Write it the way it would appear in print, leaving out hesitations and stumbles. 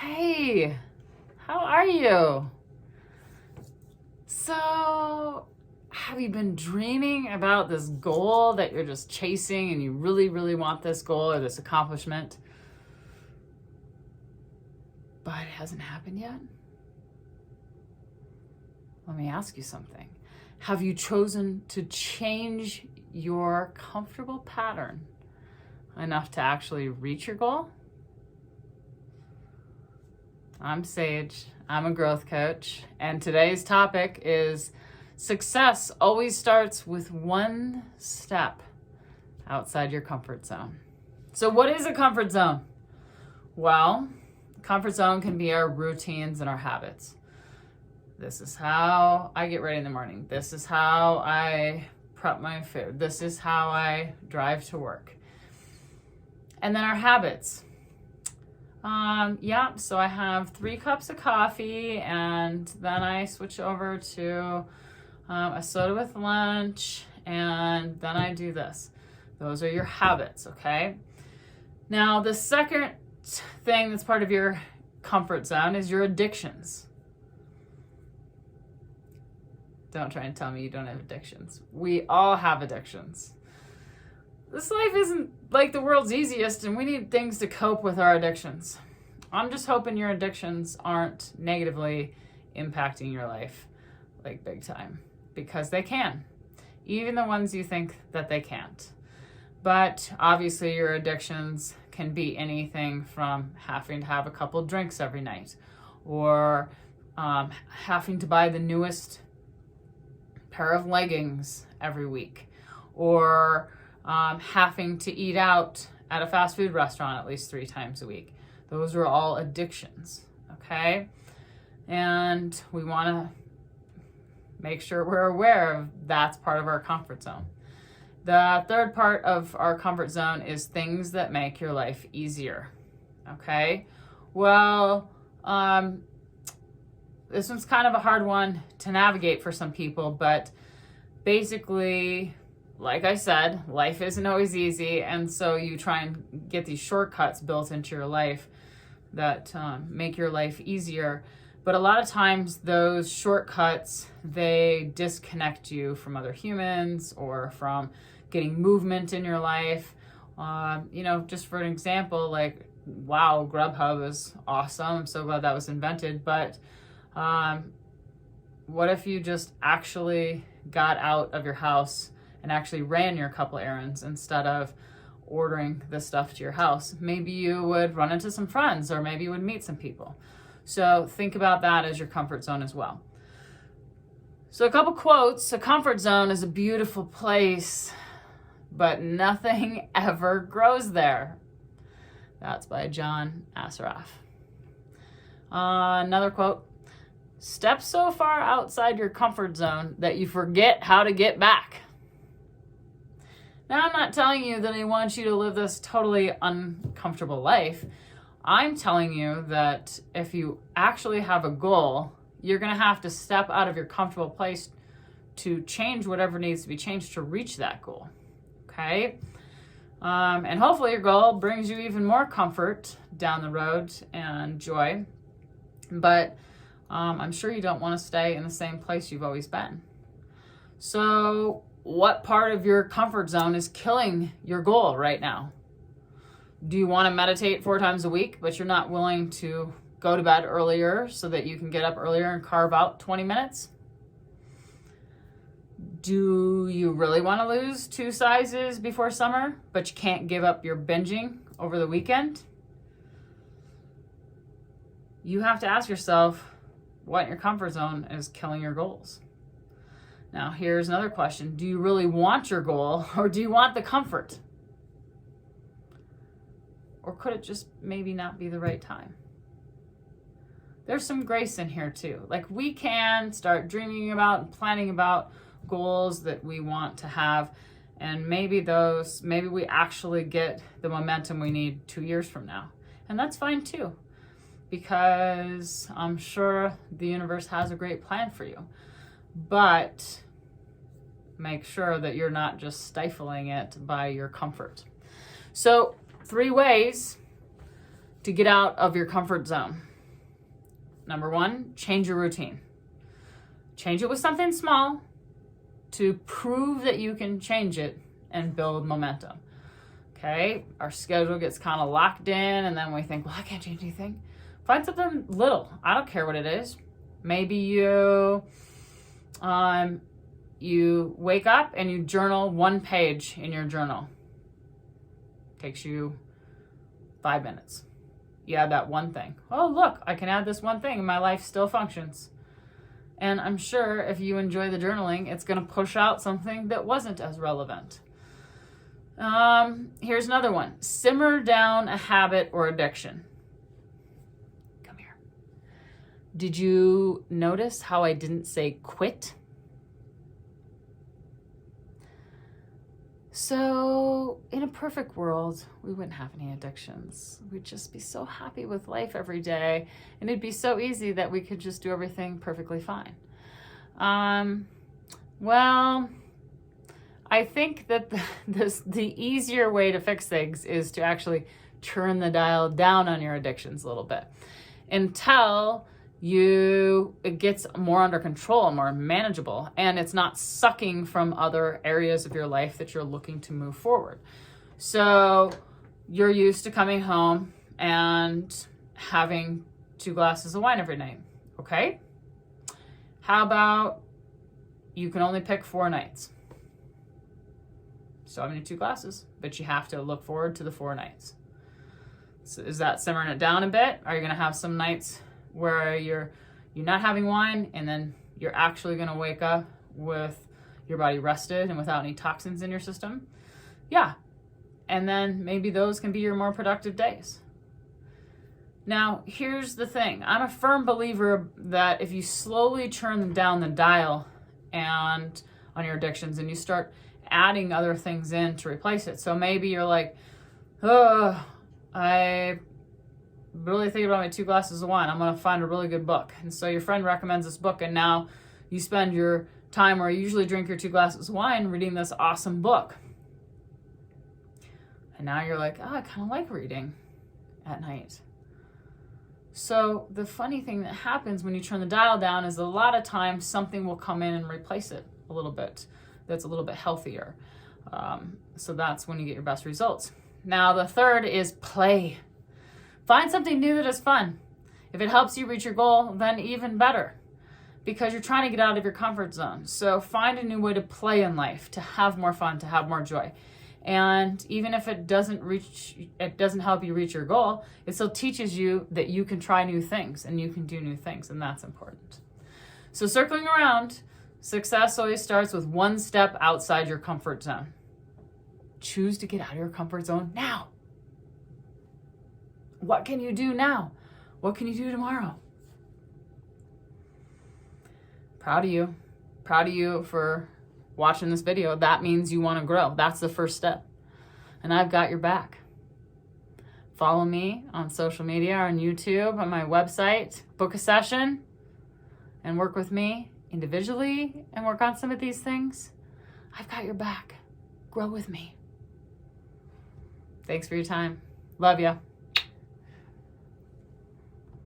Hey, how are you? So, have you been dreaming about this goal that you're just chasing and you really, really want this goal or this accomplishment, but it hasn't happened yet? Let me ask you something. Have you chosen to change your comfortable pattern enough to actually reach your goal? I'm Sage. I'm a growth coach, and today's topic is success always starts with one step outside your comfort zone. So, what is a comfort zone? Well, comfort zone can be our routines and our habits. This is how I get ready in the morning. This is how I prep my food. This is how I drive to work. And then our habits. So I have 3 cups of coffee, and then I switch over to a soda with lunch, and then I do this. Those are your habits, okay? Now, the second thing that's part of your comfort zone is your addictions. Don't try and tell me you don't have addictions. We all have addictions. This life isn't like the world's easiest, and we need things to cope with our addictions. I'm just hoping your addictions aren't negatively impacting your life, like big time, because they can, even the ones you think that they can't. But obviously your addictions can be anything from having to have a couple drinks every night, or having to buy the newest pair of leggings every week, or having to eat out at a fast food restaurant at least 3 times a week. Those are all addictions, okay? And we want to make sure we're aware of that's part of our comfort zone. The third part of our comfort zone is things that make your life easier, okay? Well, this one's kind of a hard one to navigate for some people, but basically, like I said, life isn't always easy, and so you try and get these shortcuts built into your life that make your life easier. But a lot of times those shortcuts, they disconnect you from other humans or from getting movement in your life. Just for an example, like, wow, Grubhub is awesome. I'm so glad that was invented. But what if you just actually got out of your house and actually ran your couple errands instead of ordering the stuff to your house? Maybe you would run into some friends, or maybe you would meet some people. So think about that as your comfort zone as well. So a couple quotes. A comfort zone is a beautiful place, but nothing ever grows there. That's by John Assaraf. Another quote. Step so far outside your comfort zone that you forget how to get back. Now, I'm not telling you that I want you to live this totally uncomfortable life. I'm telling you that if you actually have a goal, you're going to have to step out of your comfortable place to change whatever needs to be changed to reach that goal. Okay? And hopefully your goal brings you even more comfort down the road and joy. But I'm sure you don't want to stay in the same place you've always been. So, what part of your comfort zone is killing your goal right now? Do you want to meditate 4 times a week, but you're not willing to go to bed earlier so that you can get up earlier and carve out 20 minutes? Do you really want to lose 2 sizes before summer, but you can't give up your binging over the weekend? You have to ask yourself what in your comfort zone is killing your goals. Now, here's another question. Do you really want your goal, or do you want the comfort? Or could it just maybe not be the right time? There's some grace in here too. Like, we can start dreaming about and planning about goals that we want to have, and maybe we actually get the momentum we need 2 years from now. And that's fine too, because I'm sure the universe has a great plan for you. But make sure that you're not just stifling it by your comfort. So 3 ways to get out of your comfort zone. Number one, change your routine. Change it with something small to prove that you can change it and build momentum. Okay, our schedule gets kind of locked in and then we think, well, I can't change anything. Find something little. I don't care what it is. Maybe you wake up and you journal 1 page in your journal. Takes you 5 minutes. You add that one thing. Oh, look, I can add this one thing and my life still functions. And I'm sure if you enjoy the journaling, it's going to push out something that wasn't as relevant. Here's another one. Simmer down a habit or addiction. Come here. Did you notice how I didn't say quit? So, in a perfect world, we wouldn't have any addictions. We'd just be so happy with life every day, and it'd be so easy that we could just do everything perfectly fine. Well, I think that the easier way to fix things is to actually turn the dial down on your addictions a little bit until it gets more under control, more manageable, and it's not sucking from other areas of your life that you're looking to move forward. So you're used to coming home and having 2 glasses of wine every night, okay? How about you can only pick 4 nights? So having 2 glasses, but you have to look forward to the 4 nights. So is that simmering it down a bit? Are you going to have some nights where you're not having wine and then you're actually going to wake up with your body rested and without any toxins in your system? Yeah. And then maybe those can be your more productive days. Now, here's the thing. I'm a firm believer that if you slowly turn down the dial and on your addictions and you start adding other things in to replace it. So maybe you're like, oh, I really thinking about my 2 glasses of wine. I'm going to find a really good book. And so your friend recommends this book, and now you spend your time where you usually drink your 2 glasses of wine reading this awesome book. And now you're like, oh, I kind of like reading at night. So the funny thing that happens when you turn the dial down is a lot of times something will come in and replace it a little bit that's a little bit healthier. So that's when you get your best results. Now the third is play. Find something new that is fun. If it helps you reach your goal, then even better, because you're trying to get out of your comfort zone. So find a new way to play in life, to have more fun, to have more joy. And even if it doesn't help you reach your goal, it still teaches you that you can try new things and you can do new things, and that's important. So circling around, success always starts with 1 step outside your comfort zone. Choose to get out of your comfort zone now. What can you do now? What can you do tomorrow? Proud of you. Proud of you for watching this video. That means you want to grow. That's the first step. And I've got your back. Follow me on social media, on YouTube, on my website, book a session, and work with me individually and work on some of these things. I've got your back. Grow with me. Thanks for your time. Love ya.